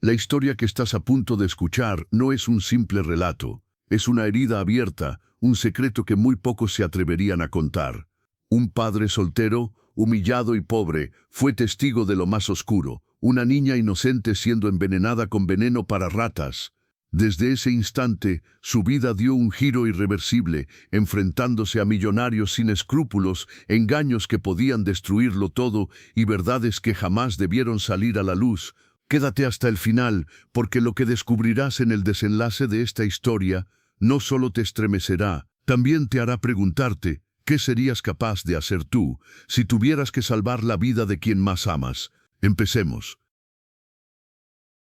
La historia que estás a punto de escuchar no es un simple relato, es una herida abierta, un secreto que muy pocos se atreverían a contar. Un padre soltero, humillado y pobre, fue testigo de lo más oscuro, una niña inocente siendo envenenada con veneno para ratas. Desde ese instante, su vida dio un giro irreversible, enfrentándose a millonarios sin escrúpulos, engaños que podían destruirlo todo y verdades que jamás debieron salir a la luz. Quédate hasta el final, porque lo que descubrirás en el desenlace de esta historia no solo te estremecerá, también te hará preguntarte, ¿qué serías capaz de hacer tú si tuvieras que salvar la vida de quien más amas? Empecemos.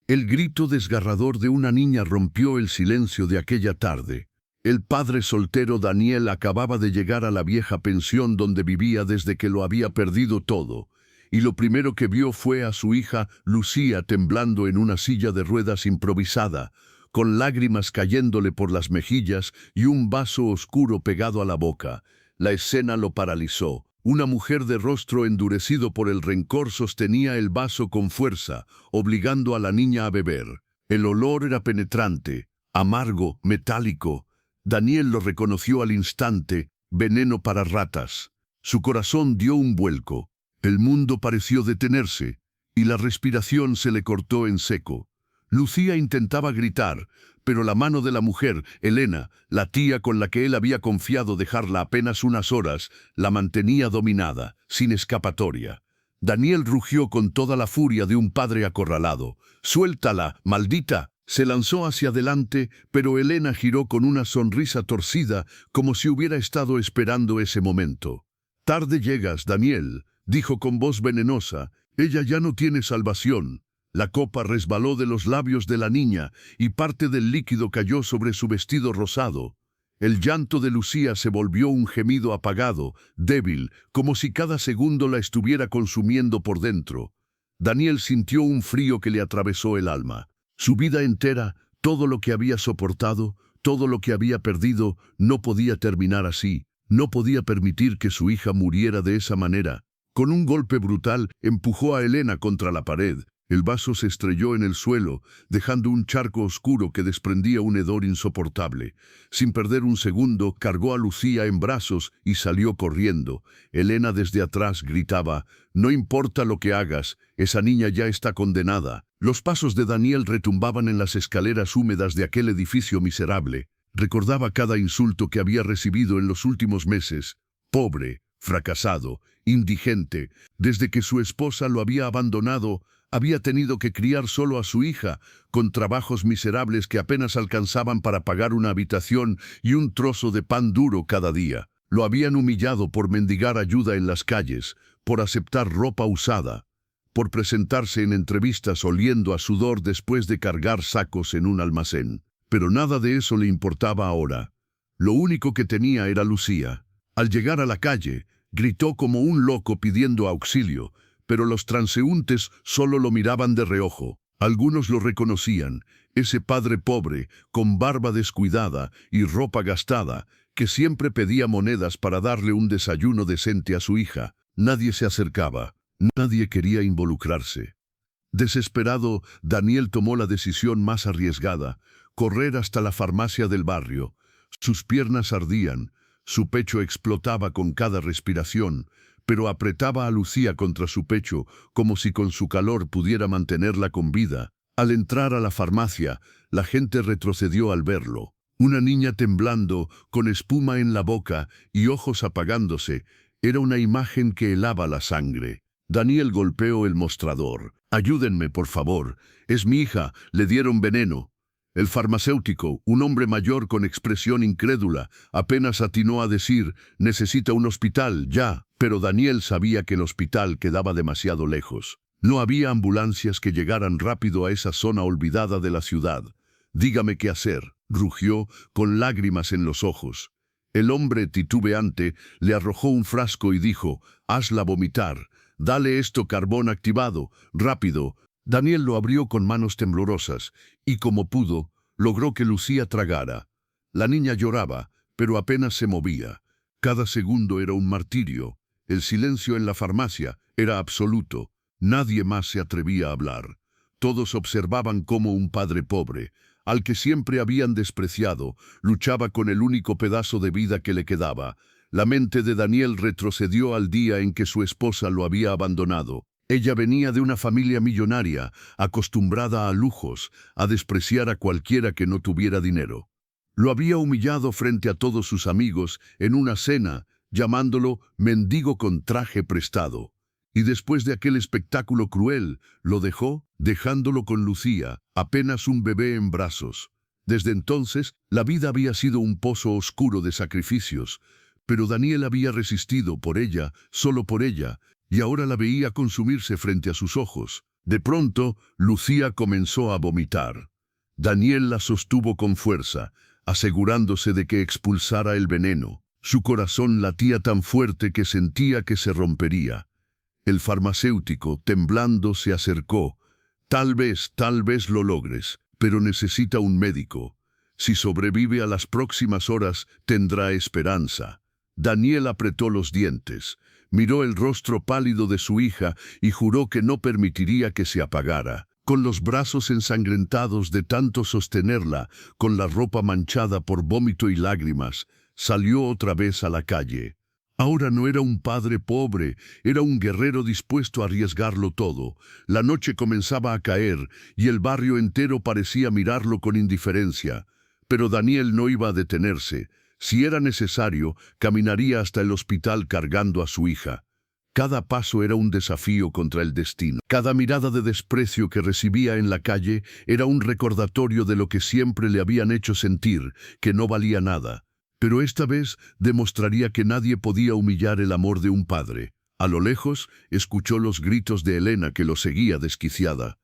El grito desgarrador de una niña rompió el silencio de aquella tarde. El padre soltero Daniel acababa de llegar a la vieja pensión donde vivía desde que lo había perdido todo, y lo primero que vio fue a su hija Lucía temblando en una silla de ruedas improvisada, con lágrimas cayéndole por las mejillas y un vaso oscuro pegado a la boca. La escena lo paralizó. Una mujer de rostro endurecido por el rencor sostenía el vaso con fuerza, obligando a la niña a beber. El olor era penetrante, amargo, metálico. Daniel lo reconoció al instante, veneno para ratas. Su corazón dio un vuelco. El mundo pareció detenerse, y la respiración se le cortó en seco. Lucía intentaba gritar, pero la mano de la mujer, Elena, la tía con la que él había confiado dejarla apenas unas horas, la mantenía dominada, sin escapatoria. Daniel rugió con toda la furia de un padre acorralado. «¡Suéltala, maldita!». Se lanzó hacia adelante, pero Elena giró con una sonrisa torcida, como si hubiera estado esperando ese momento. «Tarde llegas, Daniel», dijo con voz venenosa. «Ella ya no tiene salvación». La copa resbaló de los labios de la niña y parte del líquido cayó sobre su vestido rosado. El llanto de Lucía se volvió un gemido apagado, débil, como si cada segundo la estuviera consumiendo por dentro. Daniel sintió un frío que le atravesó el alma. Su vida entera, todo lo que había soportado, todo lo que había perdido, no podía terminar así. No podía permitir que su hija muriera de esa manera. Con un golpe brutal, empujó a Elena contra la pared. El vaso se estrelló en el suelo, dejando un charco oscuro que desprendía un hedor insoportable. Sin perder un segundo, cargó a Lucía en brazos y salió corriendo. Elena desde atrás gritaba: «No importa lo que hagas, esa niña ya está condenada». Los pasos de Daniel retumbaban en las escaleras húmedas de aquel edificio miserable. Recordaba cada insulto que había recibido en los últimos meses. Pobre, fracasado, indigente. Desde que su esposa lo había abandonado, había tenido que criar solo a su hija, con trabajos miserables que apenas alcanzaban para pagar una habitación y un trozo de pan duro cada día. Lo habían humillado por mendigar ayuda en las calles, por aceptar ropa usada, por presentarse en entrevistas oliendo a sudor después de cargar sacos en un almacén. Pero nada de eso le importaba ahora. Lo único que tenía era Lucía. Al llegar a la calle, gritó como un loco pidiendo auxilio, pero los transeúntes solo lo miraban de reojo. Algunos lo reconocían, ese padre pobre, con barba descuidada y ropa gastada, que siempre pedía monedas para darle un desayuno decente a su hija. Nadie se acercaba, nadie quería involucrarse. Desesperado, Daniel tomó la decisión más arriesgada: correr hasta la farmacia del barrio. Sus piernas ardían, su pecho explotaba con cada respiración, pero apretaba a Lucía contra su pecho, como si con su calor pudiera mantenerla con vida. Al entrar a la farmacia, la gente retrocedió al verlo. Una niña temblando, con espuma en la boca y ojos apagándose, era una imagen que helaba la sangre. Daniel golpeó el mostrador. «Ayúdenme, por favor. Es mi hija, le dieron veneno». El farmacéutico, un hombre mayor con expresión incrédula, apenas atinó a decir: «Necesita un hospital, ya». Pero Daniel sabía que el hospital quedaba demasiado lejos. No había ambulancias que llegaran rápido a esa zona olvidada de la ciudad. «Dígame qué hacer», rugió, con lágrimas en los ojos. El hombre titubeante le arrojó un frasco y dijo: «Hazla vomitar. Dale esto carbón activado, rápido». Daniel lo abrió con manos temblorosas y, como pudo, logró que Lucía tragara. La niña lloraba, pero apenas se movía. Cada segundo era un martirio. El silencio en la farmacia era absoluto. Nadie más se atrevía a hablar. Todos observaban cómo un padre pobre, al que siempre habían despreciado, luchaba con el único pedazo de vida que le quedaba. La mente de Daniel retrocedió al día en que su esposa lo había abandonado. Ella venía de una familia millonaria, acostumbrada a lujos, a despreciar a cualquiera que no tuviera dinero. Lo había humillado frente a todos sus amigos en una cena, llamándolo mendigo con traje prestado. Y después de aquel espectáculo cruel, lo dejó, dejándolo con Lucía, apenas un bebé en brazos. Desde entonces, la vida había sido un pozo oscuro de sacrificios, pero Daniel había resistido por ella, solo por ella, y ahora la veía consumirse frente a sus ojos. De pronto, Lucía comenzó a vomitar. Daniel la sostuvo con fuerza, asegurándose de que expulsara el veneno. Su corazón latía tan fuerte que sentía que se rompería. El farmacéutico, temblando, se acercó. Tal vez lo logres, pero necesita un médico. Si sobrevive a las próximas horas, tendrá esperanza. Daniel apretó los dientes, miró el rostro pálido de su hija y juró que no permitiría que se apagara. Con los brazos ensangrentados de tanto sostenerla, con la ropa manchada por vómito y lágrimas, salió otra vez a la calle. Ahora no era un padre pobre, era un guerrero dispuesto a arriesgarlo todo. La noche comenzaba a caer y el barrio entero parecía mirarlo con indiferencia. Pero Daniel no iba a detenerse. Si era necesario, caminaría hasta el hospital cargando a su hija. Cada paso era un desafío contra el destino. Cada mirada de desprecio que recibía en la calle era un recordatorio de lo que siempre le habían hecho sentir, que no valía nada. Pero esta vez demostraría que nadie podía humillar el amor de un padre. A lo lejos, escuchó los gritos de Elena que lo seguía desquiciada.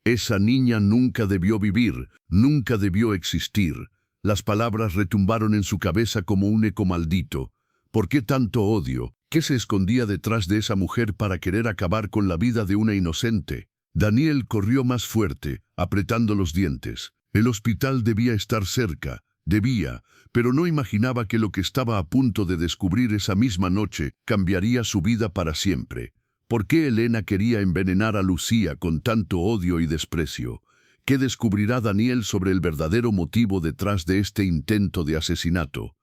Esa niña nunca debió vivir, nunca debió existir. Las palabras retumbaron en su cabeza como un eco maldito. ¿Por qué tanto odio? ¿Qué se escondía detrás de esa mujer para querer acabar con la vida de una inocente? Daniel corrió más fuerte, apretando los dientes. El hospital debía estar cerca. Debía, pero no imaginaba que lo que estaba a punto de descubrir esa misma noche cambiaría su vida para siempre. ¿Por qué Elena quería envenenar a Lucía con tanto odio y desprecio? ¿Qué descubrirá Daniel sobre el verdadero motivo detrás de este intento de asesinato?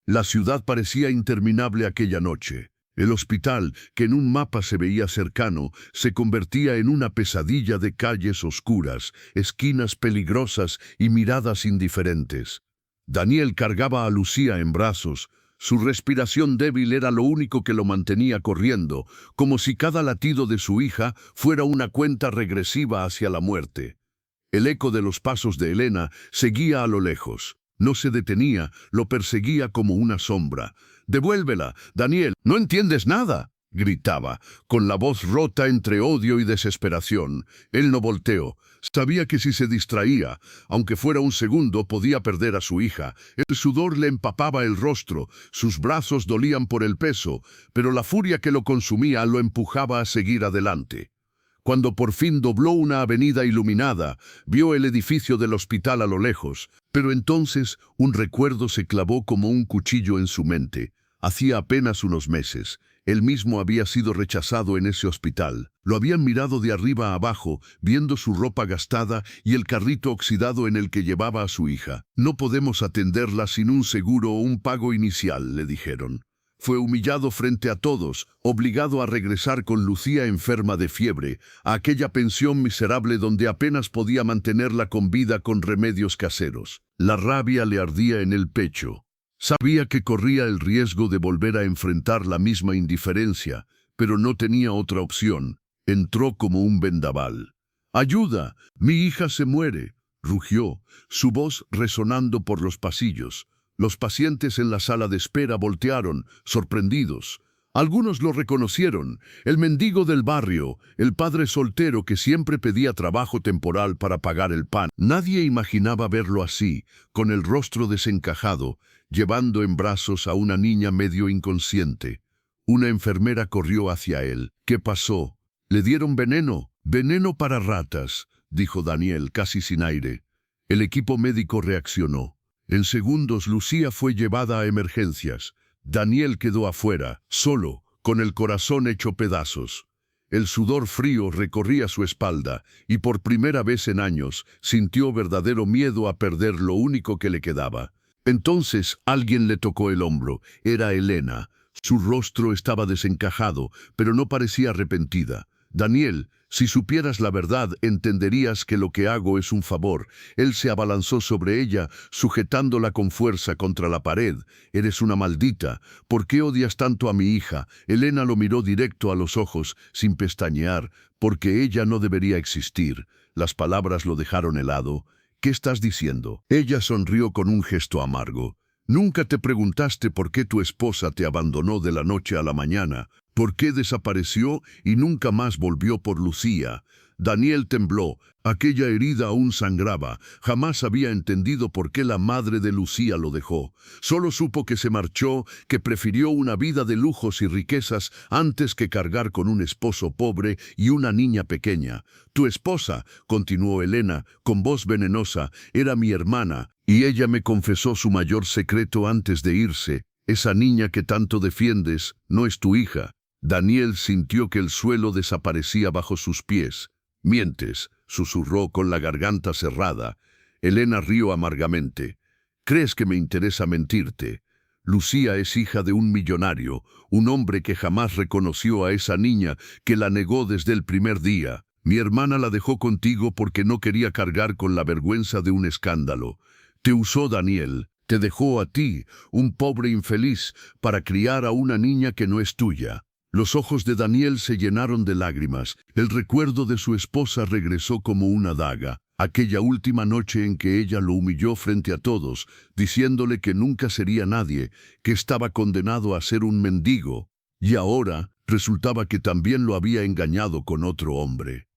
La ciudad parecía interminable aquella noche. El hospital, que en un mapa se veía cercano, se convertía en una pesadilla de calles oscuras, esquinas peligrosas y miradas indiferentes. Daniel cargaba a Lucía en brazos. Su respiración débil era lo único que lo mantenía corriendo, como si cada latido de su hija fuera una cuenta regresiva hacia la muerte. El eco de los pasos de Elena seguía a lo lejos. No se detenía, lo perseguía como una sombra. «¡Devuélvela, Daniel! ¡No entiendes nada!», gritaba, con la voz rota entre odio y desesperación. Él no volteó. Sabía que si se distraía, aunque fuera un segundo, podía perder a su hija. El sudor le empapaba el rostro, sus brazos dolían por el peso, pero la furia que lo consumía lo empujaba a seguir adelante. Cuando por fin dobló una avenida iluminada, vio el edificio del hospital a lo lejos, pero entonces un recuerdo se clavó como un cuchillo en su mente. Hacía apenas unos meses, él mismo había sido rechazado en ese hospital. Lo habían mirado de arriba a abajo, viendo su ropa gastada y el carrito oxidado en el que llevaba a su hija. «No podemos atenderla sin un seguro o un pago inicial», le dijeron. Fue humillado frente a todos, obligado a regresar con Lucía enferma de fiebre, a aquella pensión miserable donde apenas podía mantenerla con vida con remedios caseros. La rabia le ardía en el pecho. Sabía que corría el riesgo de volver a enfrentar la misma indiferencia, pero no tenía otra opción. Entró como un vendaval. «¡Ayuda! ¡Mi hija se muere!», rugió, su voz resonando por los pasillos. Los pacientes en la sala de espera voltearon, sorprendidos. Algunos lo reconocieron, el mendigo del barrio, el padre soltero que siempre pedía trabajo temporal para pagar el pan. Nadie imaginaba verlo así, con el rostro desencajado, llevando en brazos a una niña medio inconsciente. Una enfermera corrió hacia él. «¿Qué pasó? ¿Le dieron veneno?» «Veneno para ratas», dijo Daniel casi sin aire. El equipo médico reaccionó. En segundos Lucía fue llevada a emergencias. Daniel quedó afuera, solo, con el corazón hecho pedazos. El sudor frío recorría su espalda y por primera vez en años sintió verdadero miedo a perder lo único que le quedaba. Entonces alguien le tocó el hombro. Era Elena. Su rostro estaba desencajado, pero no parecía arrepentida. Daniel, si supieras la verdad, entenderías que lo que hago es un favor. Él se abalanzó sobre ella, sujetándola con fuerza contra la pared. Eres una maldita. ¿Por qué odias tanto a mi hija? Elena lo miró directo a los ojos, sin pestañear, porque ella no debería existir. Las palabras lo dejaron helado. ¿Qué estás diciendo? Ella sonrió con un gesto amargo. Nunca te preguntaste por qué tu esposa te abandonó de la noche a la mañana. ¿Por qué desapareció y nunca más volvió por Lucía? Daniel tembló. Aquella herida aún sangraba. Jamás había entendido por qué la madre de Lucía lo dejó. Solo supo que se marchó, que prefirió una vida de lujos y riquezas antes que cargar con un esposo pobre y una niña pequeña. Tu esposa, continuó Elena, con voz venenosa, era mi hermana, y ella me confesó su mayor secreto antes de irse. Esa niña que tanto defiendes no es tu hija. Daniel sintió que el suelo desaparecía bajo sus pies. Mientes, susurró con la garganta cerrada. Elena rió amargamente. ¿Crees que me interesa mentirte? Lucía es hija de un millonario, un hombre que jamás reconoció a esa niña, que la negó desde el primer día. Mi hermana la dejó contigo porque no quería cargar con la vergüenza de un escándalo. Te usó Daniel, te dejó a ti, un pobre infeliz, para criar a una niña que no es tuya. Los ojos de Daniel se llenaron de lágrimas. El recuerdo de su esposa regresó como una daga. Aquella última noche en que ella lo humilló frente a todos, diciéndole que nunca sería nadie, que estaba condenado a ser un mendigo. Y ahora resultaba que también lo había engañado con otro hombre.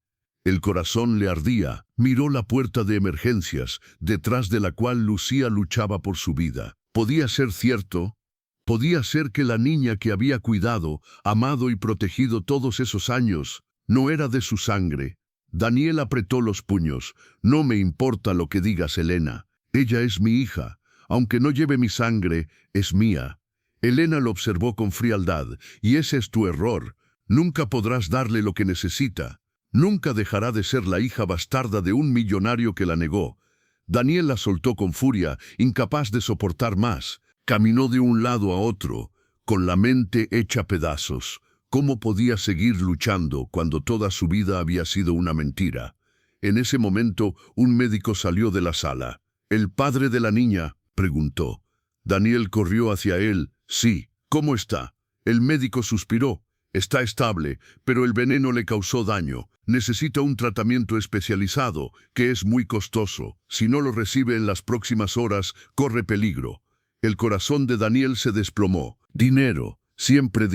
El corazón le ardía. Miró la puerta de emergencias, detrás de la cual Lucía luchaba por su vida. ¿Podía ser cierto? Podía ser que la niña que había cuidado, amado y protegido todos esos años, no era de su sangre. Daniel apretó los puños. No me importa lo que digas, Elena. Ella es mi hija. Aunque no lleve mi sangre, es mía. Elena lo observó con frialdad. Y ese es tu error. Nunca podrás darle lo que necesita. Nunca dejará de ser la hija bastarda de un millonario que la negó. Daniel la soltó con furia, incapaz de soportar más. Caminó de un lado a otro, con la mente hecha pedazos. ¿Cómo podía seguir luchando cuando toda su vida había sido una mentira? En ese momento, un médico salió de la sala. ¿El padre de la niña?, preguntó. Daniel corrió hacia él. Sí. ¿Cómo está? El médico suspiró. Está estable, pero el veneno le causó daño. Necesita un tratamiento especializado, que es muy costoso. Si no lo recibe en las próximas horas, corre peligro. El corazón de Daniel se desplomó. Dinero, siempre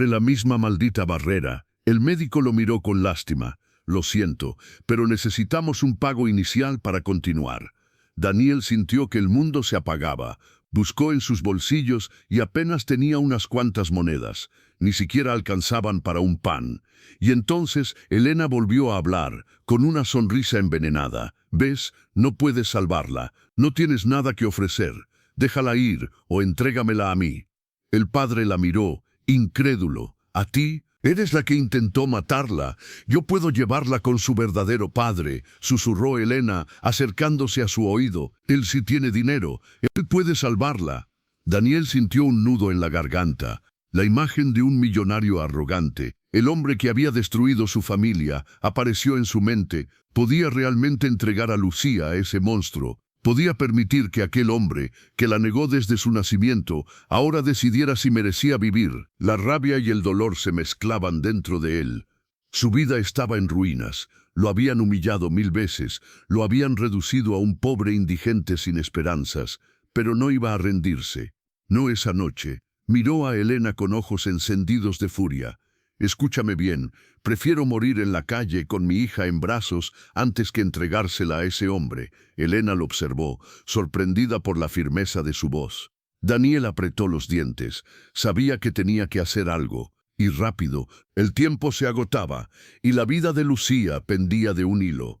la misma maldita barrera. El médico lo miró con lástima. Lo siento, pero necesitamos un pago inicial para continuar. Daniel sintió que el mundo se apagaba. Buscó en sus bolsillos y apenas tenía unas cuantas monedas. Ni siquiera alcanzaban para un pan. Y entonces Elena volvió a hablar, con una sonrisa envenenada. ¿Ves? No puedes salvarla. No tienes nada que ofrecer. Déjala ir o entrégamela a mí. El padre la miró, incrédulo. ¿A ti? Eres la que intentó matarla. Yo puedo llevarla con su verdadero padre, susurró Elena, acercándose a su oído. Él sí tiene dinero. Él puede salvarla. Daniel sintió un nudo en la garganta. La imagen de un millonario arrogante, el hombre que había destruido su familia, apareció en su mente. ¿Podía realmente entregar a Lucía a ese monstruo? ¿Podía permitir que aquel hombre, que la negó desde su nacimiento, ahora decidiera si merecía vivir? La rabia y el dolor se mezclaban dentro de él. Su vida estaba en ruinas. Lo habían humillado 1000 veces, lo habían reducido a un pobre indigente sin esperanzas, pero no iba a rendirse. No esa noche. Miró a Elena con ojos encendidos de furia. Escúchame bien, prefiero morir en la calle con mi hija en brazos antes que entregársela a ese hombre. Elena lo observó, sorprendida por la firmeza de su voz. Daniel apretó los dientes. Sabía que tenía que hacer algo, y rápido. El tiempo se agotaba, y la vida de Lucía pendía de un hilo.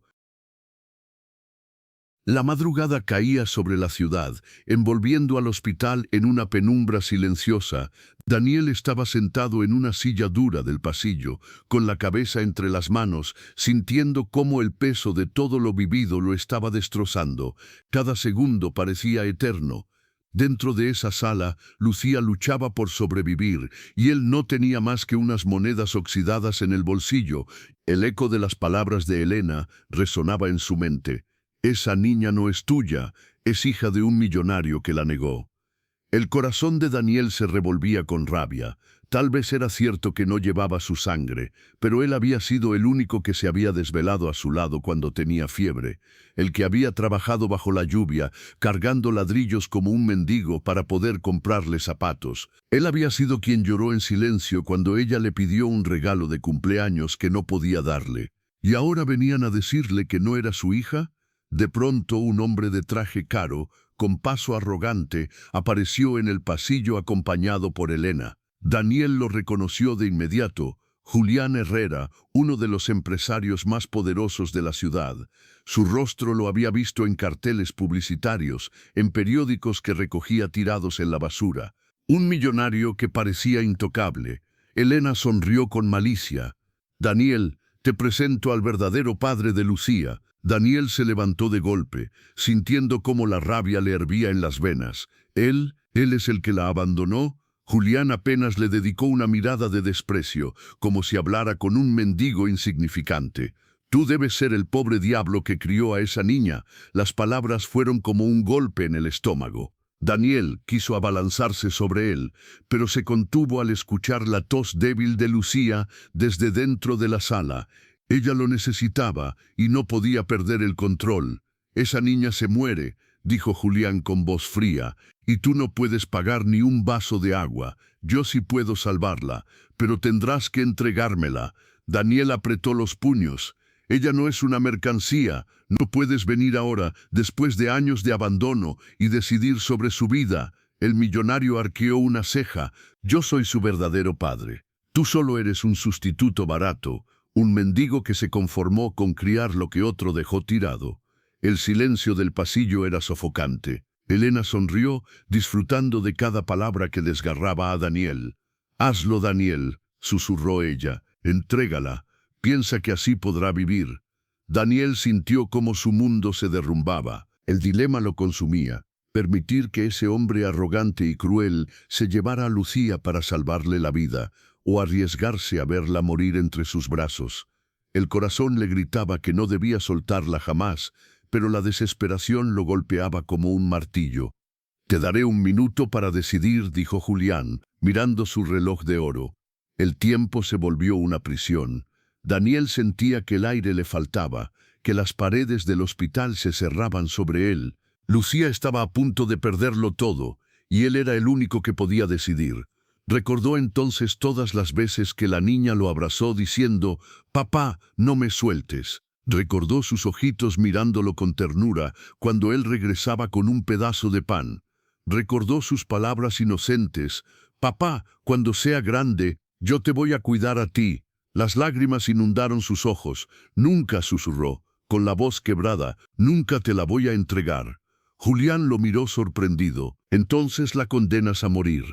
La madrugada caía sobre la ciudad, envolviendo al hospital en una penumbra silenciosa. Daniel estaba sentado en una silla dura del pasillo, con la cabeza entre las manos, sintiendo cómo el peso de todo lo vivido lo estaba destrozando. Cada segundo parecía eterno. Dentro de esa sala, Lucía luchaba por sobrevivir, y él no tenía más que unas monedas oxidadas en el bolsillo. El eco de las palabras de Elena resonaba en su mente. Esa niña no es tuya, es hija de un millonario que la negó. El corazón de Daniel se revolvía con rabia. Tal vez era cierto que no llevaba su sangre, pero él había sido el único que se había desvelado a su lado cuando tenía fiebre, el que había trabajado bajo la lluvia, cargando ladrillos como un mendigo para poder comprarle zapatos. Él había sido quien lloró en silencio cuando ella le pidió un regalo de cumpleaños que no podía darle. ¿Y ahora venían a decirle que no era su hija? De pronto un hombre de traje caro, con paso arrogante, apareció en el pasillo acompañado por Elena. Daniel lo reconoció de inmediato. Julián Herrera, uno de los empresarios más poderosos de la ciudad. Su rostro lo había visto en carteles publicitarios, en periódicos que recogía tirados en la basura. Un millonario que parecía intocable. Elena sonrió con malicia. Daniel, te presento al verdadero padre de Lucía. Daniel se levantó de golpe, sintiendo cómo la rabia le hervía en las venas. Él es el que la abandonó. Julián apenas le dedicó una mirada de desprecio, como si hablara con un mendigo insignificante. Tú debes ser el pobre diablo que crió a esa niña. Las palabras fueron como un golpe en el estómago. Daniel quiso abalanzarse sobre él, pero se contuvo al escuchar la tos débil de Lucía desde dentro de la sala. Ella lo necesitaba y no podía perder el control. Esa niña se muere, dijo Julián con voz fría, y tú no puedes pagar ni un vaso de agua. Yo sí puedo salvarla, pero tendrás que entregármela. Daniel apretó los puños. Ella no es una mercancía. No puedes venir ahora, después de años de abandono, y decidir sobre su vida. El millonario arqueó una ceja. Yo soy su verdadero padre. Tú solo eres un sustituto barato. Un mendigo que se conformó con criar lo que otro dejó tirado. El silencio del pasillo era sofocante. Elena sonrió, disfrutando de cada palabra que desgarraba a Daniel. «Hazlo, Daniel», susurró ella. «Entrégala. Piensa que así podrá vivir». Daniel sintió cómo su mundo se derrumbaba. El dilema lo consumía. Permitir que ese hombre arrogante y cruel se llevara a Lucía para salvarle la vida, o arriesgarse a verla morir entre sus brazos. El corazón le gritaba que no debía soltarla jamás, pero la desesperación lo golpeaba como un martillo. «Te daré un minuto para decidir», dijo Julián, mirando su reloj de oro. El tiempo se volvió una prisión. Daniel sentía que el aire le faltaba, que las paredes del hospital se cerraban sobre él. Lucía estaba a punto de perderlo todo, y él era el único que podía decidir. Recordó entonces todas las veces que la niña lo abrazó diciendo, «Papá, no me sueltes». Recordó sus ojitos mirándolo con ternura cuando él regresaba con un pedazo de pan. Recordó sus palabras inocentes, «Papá, cuando sea grande, yo te voy a cuidar a ti». Las lágrimas inundaron sus ojos. «Nunca», susurró, con la voz quebrada, «nunca te la voy a entregar». Julián lo miró sorprendido. «Entonces la condenas a morir».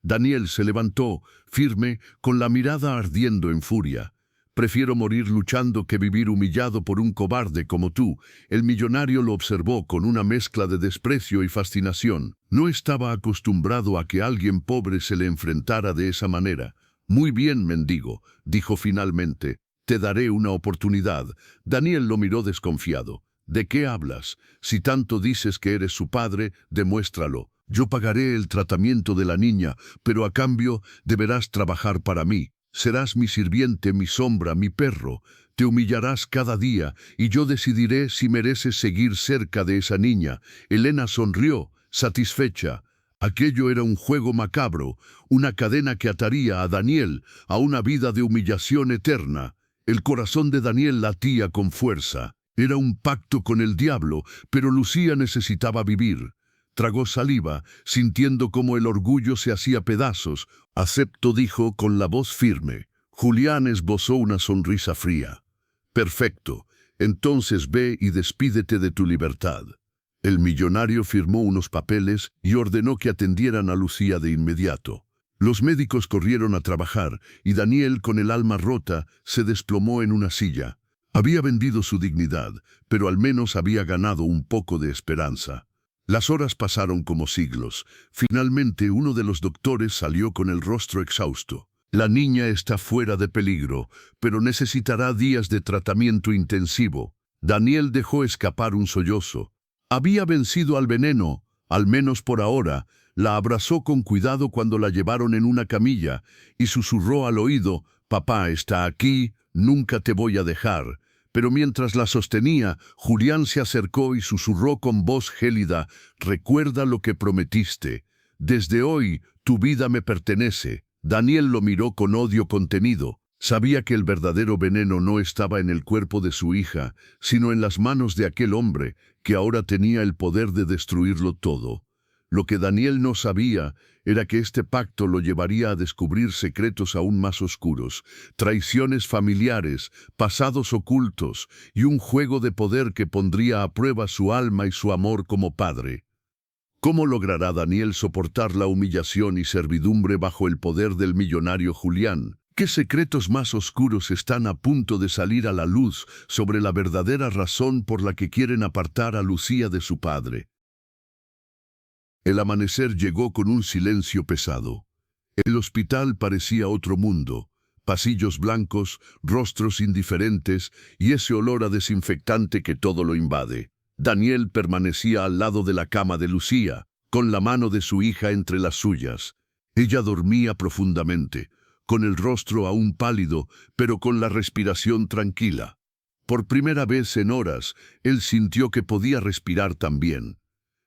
Daniel se levantó, firme, con la mirada ardiendo en furia. «Prefiero morir luchando que vivir humillado por un cobarde como tú». El millonario lo observó con una mezcla de desprecio y fascinación. No estaba acostumbrado a que alguien pobre se le enfrentara de esa manera. «Muy bien, mendigo», dijo finalmente. «Te daré una oportunidad». Daniel lo miró desconfiado. «¿De qué hablas? Si tanto dices que eres su padre, demuéstralo. Yo pagaré el tratamiento de la niña, pero a cambio deberás trabajar para mí. Serás mi sirviente, mi sombra, mi perro. Te humillarás cada día, y yo decidiré si mereces seguir cerca de esa niña». Elena sonrió, satisfecha. Aquello era un juego macabro, una cadena que ataría a Daniel a una vida de humillación eterna. El corazón de Daniel latía con fuerza. Era un pacto con el diablo, pero Lucía necesitaba vivir. Tragó saliva, sintiendo cómo el orgullo se hacía pedazos. «Acepto», dijo con la voz firme. Julián esbozó una sonrisa fría. «Perfecto. Entonces ve y despídete de tu libertad». El millonario firmó unos papeles y ordenó que atendieran a Lucía de inmediato. Los médicos corrieron a trabajar y Daniel, con el alma rota, se desplomó en una silla. Había vendido su dignidad, pero al menos había ganado un poco de esperanza. Las horas pasaron como siglos. Finalmente, uno de los doctores salió con el rostro exhausto. La niña está fuera de peligro, pero necesitará días de tratamiento intensivo. Daniel dejó escapar un sollozo. Había vencido al veneno, al menos por ahora. La abrazó con cuidado cuando la llevaron en una camilla y susurró al oído: «Papá está aquí, nunca te voy a dejar». Pero mientras la sostenía, Julián se acercó y susurró con voz gélida: «Recuerda lo que prometiste. Desde hoy, tu vida me pertenece». Daniel lo miró con odio contenido. Sabía que el verdadero veneno no estaba en el cuerpo de su hija, sino en las manos de aquel hombre que ahora tenía el poder de destruirlo todo. Lo que Daniel no sabía era que este pacto lo llevaría a descubrir secretos aún más oscuros, traiciones familiares, pasados ocultos y un juego de poder que pondría a prueba su alma y su amor como padre. ¿Cómo logrará Daniel soportar la humillación y servidumbre bajo el poder del millonario Julián? ¿Qué secretos más oscuros están a punto de salir a la luz sobre la verdadera razón por la que quieren apartar a Lucía de su padre? El amanecer llegó con un silencio pesado. El hospital parecía otro mundo. Pasillos blancos, rostros indiferentes y ese olor a desinfectante que todo lo invade. Daniel permanecía al lado de la cama de Lucía, con la mano de su hija entre las suyas. Ella dormía profundamente, con el rostro aún pálido, pero con la respiración tranquila. Por primera vez en horas, él sintió que podía respirar también.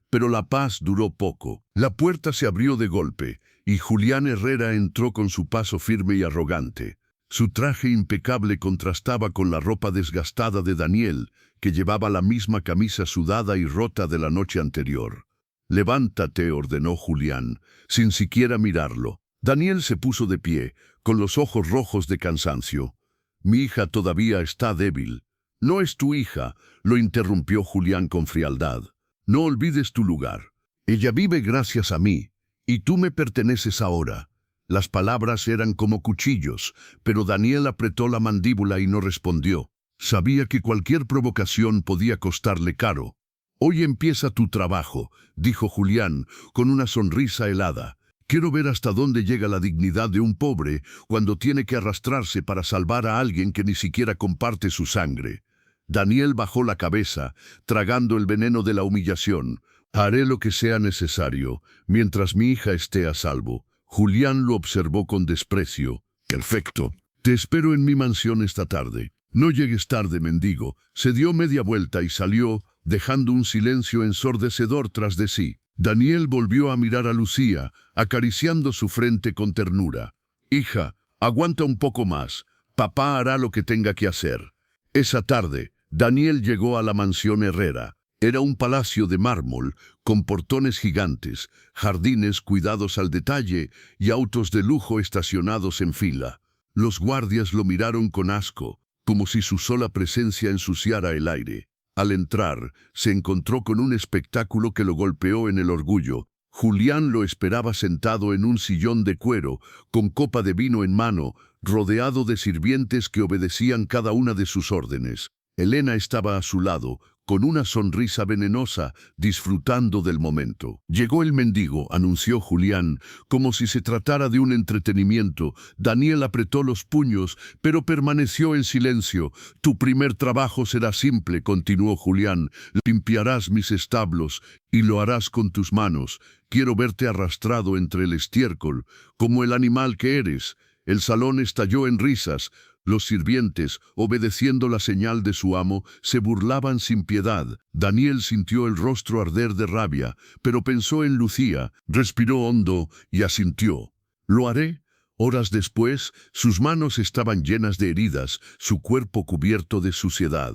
Pero la paz duró poco. La puerta se abrió de golpe, y Julián Herrera entró con su paso firme y arrogante. Su traje impecable contrastaba con la ropa desgastada de Daniel, que llevaba la misma camisa sudada y rota de la noche anterior. «Levántate», ordenó Julián, sin siquiera mirarlo. Daniel se puso de pie, con los ojos rojos de cansancio. «Mi hija todavía está débil». «No es tu hija», lo interrumpió Julián con frialdad. «No olvides tu lugar. Ella vive gracias a mí, y tú me perteneces ahora». Las palabras eran como cuchillos, pero Daniel apretó la mandíbula y no respondió. Sabía que cualquier provocación podía costarle caro. «Hoy empieza tu trabajo», dijo Julián, con una sonrisa helada. «Quiero ver hasta dónde llega la dignidad de un pobre cuando tiene que arrastrarse para salvar a alguien que ni siquiera comparte su sangre». Daniel bajó la cabeza, tragando el veneno de la humillación. «Haré lo que sea necesario, mientras mi hija esté a salvo». Julián lo observó con desprecio. «Perfecto. Te espero en mi mansión esta tarde». «No llegues tarde, mendigo». Se dio media vuelta y salió, dejando un silencio ensordecedor tras de sí. Daniel volvió a mirar a Lucía, acariciando su frente con ternura. «Hija, aguanta un poco más. Papá hará lo que tenga que hacer». Esa tarde, Daniel llegó a la mansión Herrera. Era un palacio de mármol, con portones gigantes, jardines cuidados al detalle y autos de lujo estacionados en fila. Los guardias lo miraron con asco, como si su sola presencia ensuciara el aire. Al entrar, se encontró con un espectáculo que lo golpeó en el orgullo. Julián lo esperaba sentado en un sillón de cuero, con copa de vino en mano, rodeado de sirvientes que obedecían cada una de sus órdenes. Elena estaba a su lado, con una sonrisa venenosa, disfrutando del momento. «Llegó el mendigo», anunció Julián, como si se tratara de un entretenimiento. Daniel apretó los puños, pero permaneció en silencio. «Tu primer trabajo será simple», continuó Julián. «Limpiarás mis establos, y lo harás con tus manos. Quiero verte arrastrado entre el estiércol, como el animal que eres». El salón estalló en risas. Los sirvientes, obedeciendo la señal de su amo, se burlaban sin piedad. Daniel sintió el rostro arder de rabia, pero pensó en Lucía, respiró hondo y asintió. «Lo haré». Horas después, sus manos estaban llenas de heridas, su cuerpo cubierto de suciedad.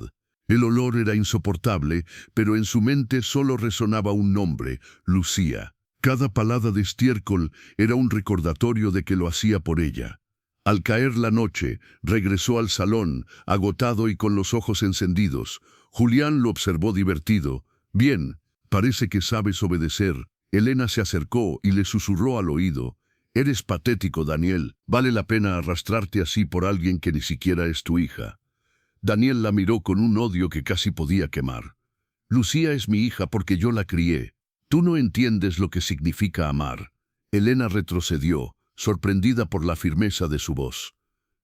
El olor era insoportable, pero en su mente solo resonaba un nombre: Lucía. Cada palada de estiércol era un recordatorio de que lo hacía por ella. Al caer la noche, regresó al salón, agotado y con los ojos encendidos. Julián lo observó divertido. «Bien, Parece que sabes obedecer. Elena se acercó y le susurró al oído. Eres patético, Daniel. Vale la pena arrastrarte así por alguien que ni siquiera es tu hija. Daniel la miró con un odio que casi podía quemar. Lucía es mi hija porque yo la crié. Tú no entiendes lo que significa amar. Elena retrocedió, sorprendida por la firmeza de su voz.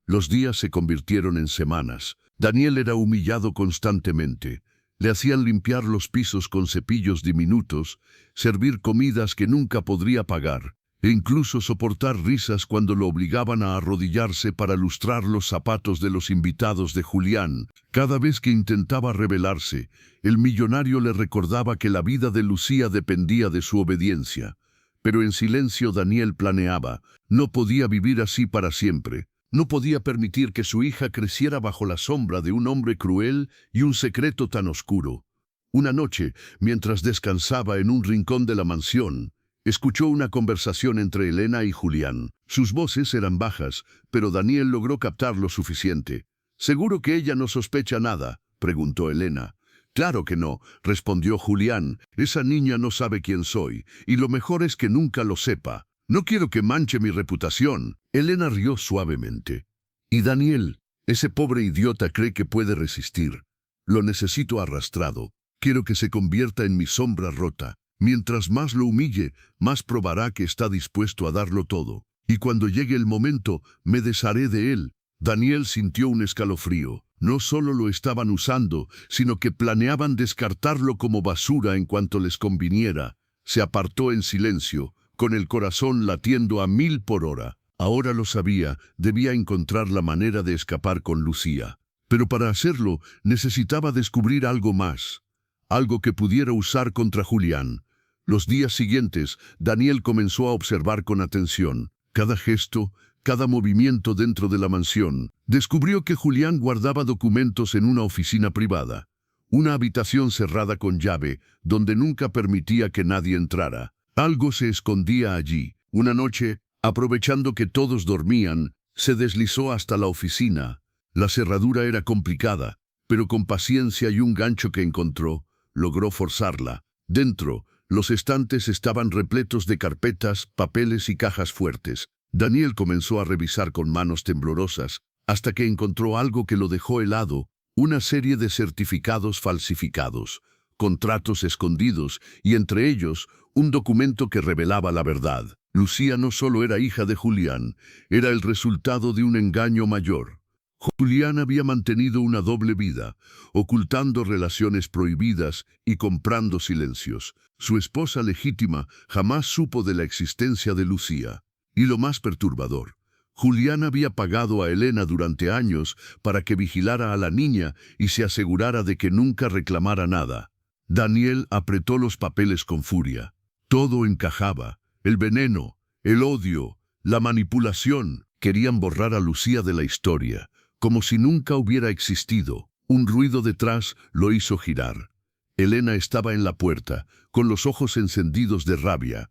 Los días se convirtieron en semanas. Daniel era humillado constantemente. Le hacían limpiar los pisos con cepillos diminutos, servir comidas que nunca podría pagar, e incluso soportar risas cuando lo obligaban a arrodillarse para lustrar los zapatos de los invitados de Julián. Cada vez que intentaba rebelarse, el millonario le recordaba que la vida de Lucía dependía de su obediencia. Pero en silencio Daniel planeaba. No podía vivir así para siempre. No podía permitir que su hija creciera bajo la sombra de un hombre cruel y un secreto tan oscuro. Una noche, mientras descansaba en un rincón de la mansión, escuchó una conversación entre Elena y Julián. Sus voces eran bajas, pero Daniel logró captar lo suficiente. «¿Seguro que ella no sospecha nada?», preguntó Elena. «Claro que no», respondió Julián. «Esa niña no sabe quién soy, y lo mejor es que nunca lo sepa. No quiero que manche mi reputación». Elena rió suavemente. «Y Daniel, ese pobre idiota cree que puede resistir. Lo necesito arrastrado. Quiero que se convierta en mi sombra rota. Mientras más lo humille, más probará que está dispuesto a darlo todo. Y cuando llegue el momento, me desharé de él». Daniel sintió un escalofrío. No solo lo estaban usando, sino que planeaban descartarlo como basura en cuanto les conviniera. Se apartó en silencio, con el corazón latiendo a 1000 por hora. Ahora lo sabía, debía encontrar la manera de escapar con Lucía. Pero para hacerlo, necesitaba descubrir algo más. Algo que pudiera usar contra Julián. Los días siguientes, Daniel comenzó a observar con atención cada gesto, cada movimiento dentro de la mansión. Descubrió que Julián guardaba documentos en una oficina privada, una habitación cerrada con llave, donde nunca permitía que nadie entrara. Algo se escondía allí. Una noche, aprovechando que todos dormían, se deslizó hasta la oficina. La cerradura era complicada, pero con paciencia y un gancho que encontró, logró forzarla. Dentro, los estantes estaban repletos de carpetas, papeles y cajas fuertes. Daniel comenzó a revisar con manos temblorosas, hasta que encontró algo que lo dejó helado: una serie de certificados falsificados, contratos escondidos y entre ellos un documento que revelaba la verdad. Lucía no solo era hija de Julián, era el resultado de un engaño mayor. Julián había mantenido una doble vida, ocultando relaciones prohibidas y comprando silencios. Su esposa legítima jamás supo de la existencia de Lucía. Y lo más perturbador, Julián había pagado a Elena durante años para que vigilara a la niña y se asegurara de que nunca reclamara nada. Daniel apretó los papeles con furia. Todo encajaba: el veneno, el odio, la manipulación. Querían borrar a Lucía de la historia, como si nunca hubiera existido. Un ruido detrás lo hizo girar. Elena estaba en la puerta, con los ojos encendidos de rabia.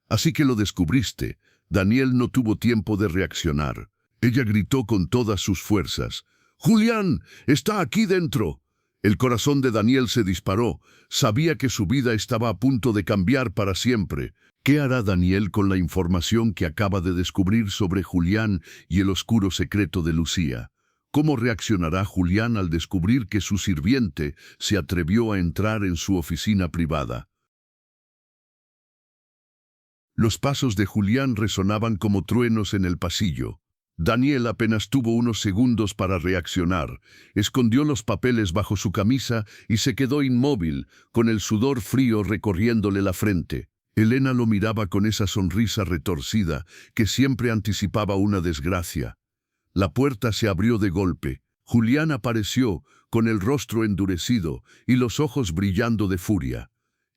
«Así que lo descubriste». Daniel no tuvo tiempo de reaccionar. Ella gritó con todas sus fuerzas: «¡Julián, está aquí dentro!». El corazón de Daniel se disparó. Sabía que su vida estaba a punto de cambiar para siempre. ¿Qué hará Daniel con la información que acaba de descubrir sobre Julián y el oscuro secreto de Lucía? ¿Cómo reaccionará Julián al descubrir que su sirviente se atrevió a entrar en su oficina privada? Los pasos de Julián resonaban como truenos en el pasillo. Daniel apenas tuvo unos segundos para reaccionar. Escondió los papeles bajo su camisa y se quedó inmóvil, con el sudor frío recorriéndole la frente. Elena lo miraba con esa sonrisa retorcida que siempre anticipaba una desgracia. La puerta se abrió de golpe. Julián apareció, con el rostro endurecido y los ojos brillando de furia.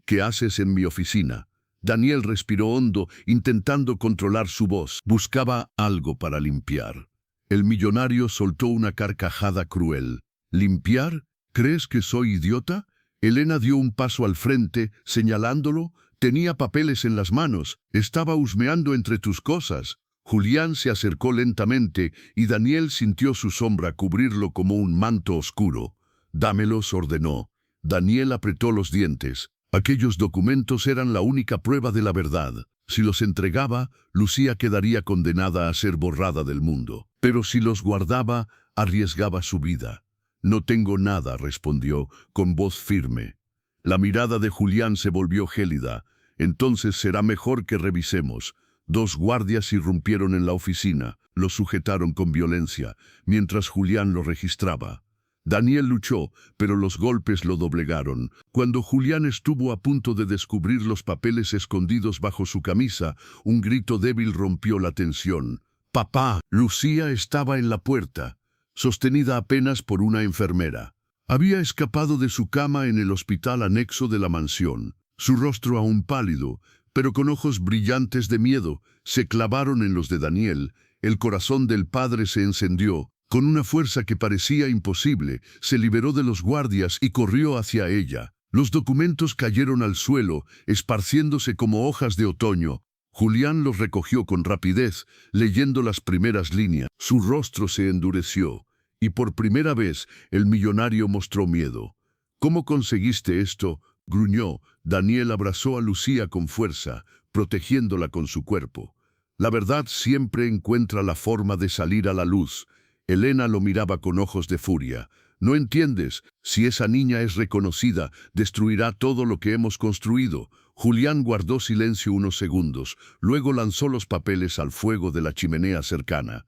«¿Qué haces en mi oficina?». Daniel respiró hondo, intentando controlar su voz. Buscaba algo para limpiar. El millonario soltó una carcajada cruel. «¿Limpiar? ¿Crees que soy idiota?». Elena dio un paso al frente, señalándolo. «Tenía papeles en las manos. Estaba husmeando entre tus cosas». Julián se acercó lentamente y Daniel sintió su sombra cubrirlo como un manto oscuro. «Dámelos», ordenó. Daniel apretó los dientes. Aquellos documentos eran la única prueba de la verdad. Si los entregaba, Lucía quedaría condenada a ser borrada del mundo. Pero si los guardaba, arriesgaba su vida. «No tengo nada», respondió, con voz firme. La mirada de Julián se volvió gélida. «Entonces será mejor que revisemos». 2 guardias irrumpieron en la oficina. Lo sujetaron con violencia, mientras Julián lo registraba. Daniel luchó, pero los golpes lo doblegaron. Cuando Julián estuvo a punto de descubrir los papeles escondidos bajo su camisa, un grito débil rompió la tensión. «¡Papá!». Lucía estaba en la puerta, sostenida apenas por una enfermera. Había escapado de su cama en el hospital anexo de la mansión. Su rostro aún pálido, pero con ojos brillantes de miedo, se clavaron en los de Daniel. El corazón del padre se encendió. Con una fuerza que parecía imposible, se liberó de los guardias y corrió hacia ella. Los documentos cayeron al suelo, esparciéndose como hojas de otoño. Julián los recogió con rapidez, leyendo las primeras líneas. Su rostro se endureció, y por primera vez el millonario mostró miedo. «¿Cómo conseguiste esto?», gruñó. Daniel abrazó a Lucía con fuerza, protegiéndola con su cuerpo. «La verdad siempre encuentra la forma de salir a la luz». Elena lo miraba con ojos de furia. «¿No entiendes? Si esa niña es reconocida, destruirá todo lo que hemos construido». Julián guardó silencio unos segundos, luego lanzó los papeles al fuego de la chimenea cercana.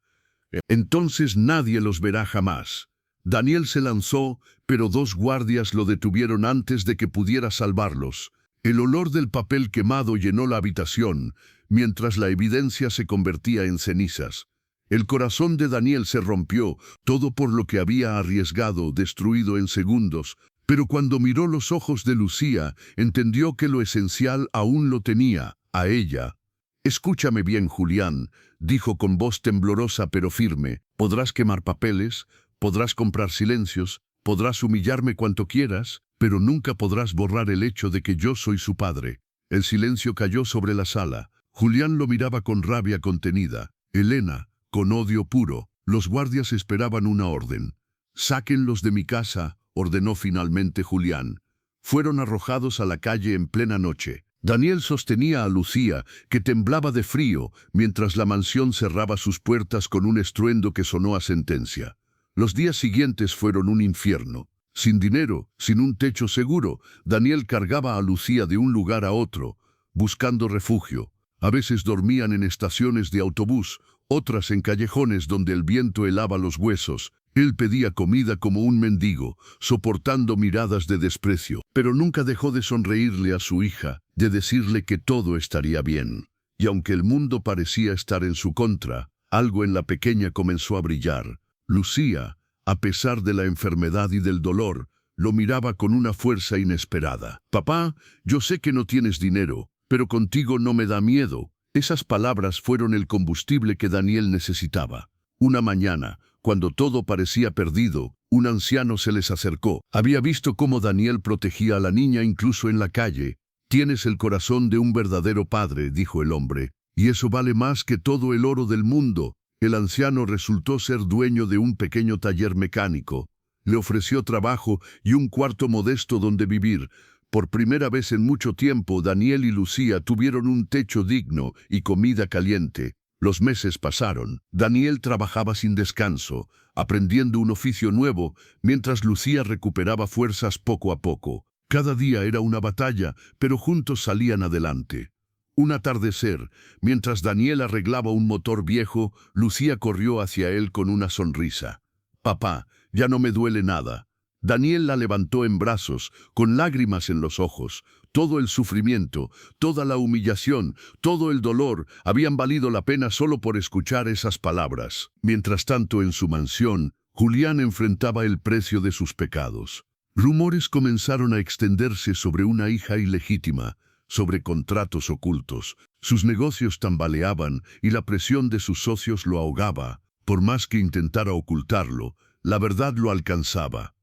«Entonces nadie los verá jamás». Daniel se lanzó, pero 2 guardias lo detuvieron antes de que pudiera salvarlos. El olor del papel quemado llenó la habitación, mientras la evidencia se convertía en cenizas. El corazón de Daniel se rompió, todo por lo que había arriesgado, destruido en segundos. Pero cuando miró los ojos de Lucía, entendió que lo esencial aún lo tenía, a ella. «Escúchame bien, Julián», dijo con voz temblorosa pero firme. «Podrás quemar papeles, podrás comprar silencios, podrás humillarme cuanto quieras, pero nunca podrás borrar el hecho de que yo soy su padre». El silencio cayó sobre la sala. Julián lo miraba con rabia contenida. Elena, con odio puro. Los guardias esperaban una orden. «Sáquenlos de mi casa», ordenó finalmente Julián. Fueron arrojados a la calle en plena noche. Daniel sostenía a Lucía, que temblaba de frío, mientras la mansión cerraba sus puertas con un estruendo que sonó a sentencia. Los días siguientes fueron un infierno. Sin dinero, sin un techo seguro, Daniel cargaba a Lucía de un lugar a otro, buscando refugio. A veces dormían en estaciones de autobús, otras en callejones donde el viento helaba los huesos. Él pedía comida como un mendigo, soportando miradas de desprecio, pero nunca dejó de sonreírle a su hija, de decirle que todo estaría bien. Y aunque el mundo parecía estar en su contra, algo en la pequeña comenzó a brillar. Lucía, a pesar de la enfermedad y del dolor, lo miraba con una fuerza inesperada. «Papá, yo sé que no tienes dinero, pero contigo no me da miedo». Esas palabras fueron el combustible que Daniel necesitaba. Una mañana, cuando todo parecía perdido, un anciano se les acercó. Había visto cómo Daniel protegía a la niña incluso en la calle. «Tienes el corazón de un verdadero padre», dijo el hombre, «y eso vale más que todo el oro del mundo». El anciano resultó ser dueño de un pequeño taller mecánico. Le ofreció trabajo y un cuarto modesto donde vivir. Por primera vez en mucho tiempo, Daniel y Lucía tuvieron un techo digno y comida caliente. Los meses pasaron. Daniel trabajaba sin descanso, aprendiendo un oficio nuevo, mientras Lucía recuperaba fuerzas poco a poco. Cada día era una batalla, pero juntos salían adelante. Un atardecer, mientras Daniel arreglaba un motor viejo, Lucía corrió hacia él con una sonrisa. «Papá, ya no me duele nada». Daniel la levantó en brazos, con lágrimas en los ojos. Todo el sufrimiento, toda la humillación, todo el dolor habían valido la pena solo por escuchar esas palabras. Mientras tanto, en su mansión, Julián enfrentaba el precio de sus pecados. Rumores comenzaron a extenderse sobre una hija ilegítima, sobre contratos ocultos. Sus negocios tambaleaban y la presión de sus socios lo ahogaba. Por más que intentara ocultarlo, la verdad lo alcanzaba.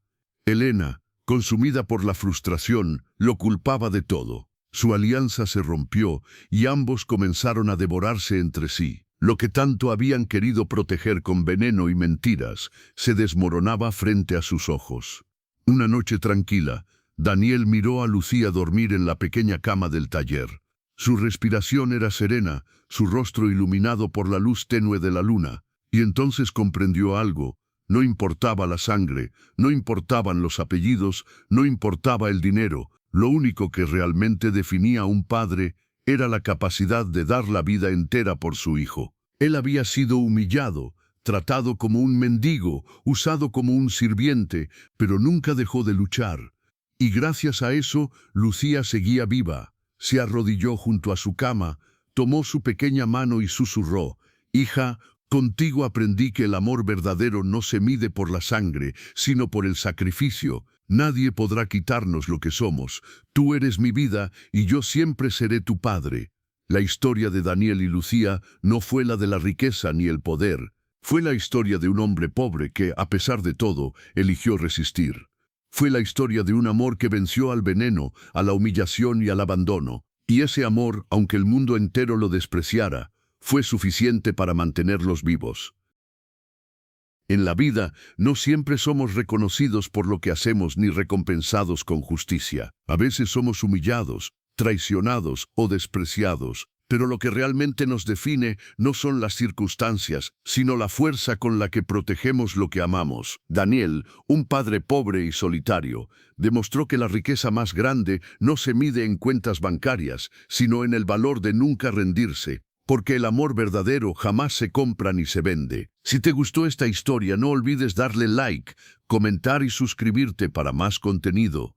Elena, consumida por la frustración, lo culpaba de todo. Su alianza se rompió y ambos comenzaron a devorarse entre sí. Lo que tanto habían querido proteger con veneno y mentiras se desmoronaba frente a sus ojos. Una noche tranquila, Daniel miró a Lucía dormir en la pequeña cama del taller. Su respiración era serena, su rostro iluminado por la luz tenue de la luna. Y entonces comprendió algo. No importaba la sangre, no importaban los apellidos, no importaba el dinero. Lo único que realmente definía a un padre era la capacidad de dar la vida entera por su hijo. Él había sido humillado, tratado como un mendigo, usado como un sirviente, pero nunca dejó de luchar. Y gracias a eso, Lucía seguía viva. Se arrodilló junto a su cama, tomó su pequeña mano y susurró: «Hija, contigo aprendí que el amor verdadero no se mide por la sangre, sino por el sacrificio. Nadie podrá quitarnos lo que somos. Tú eres mi vida y yo siempre seré tu padre». La historia de Daniel y Lucía no fue la de la riqueza ni el poder. Fue la historia de un hombre pobre que, a pesar de todo, eligió resistir. Fue la historia de un amor que venció al veneno, a la humillación y al abandono. Y ese amor, aunque el mundo entero lo despreciara, fue suficiente para mantenerlos vivos. En la vida, no siempre somos reconocidos por lo que hacemos ni recompensados con justicia. A veces somos humillados, traicionados o despreciados. Pero lo que realmente nos define no son las circunstancias, sino la fuerza con la que protegemos lo que amamos. Daniel, un padre pobre y solitario, demostró que la riqueza más grande no se mide en cuentas bancarias, sino en el valor de nunca rendirse, porque el amor verdadero jamás se compra ni se vende. Si te gustó esta historia, no olvides darle like, comentar y suscribirte para más contenido.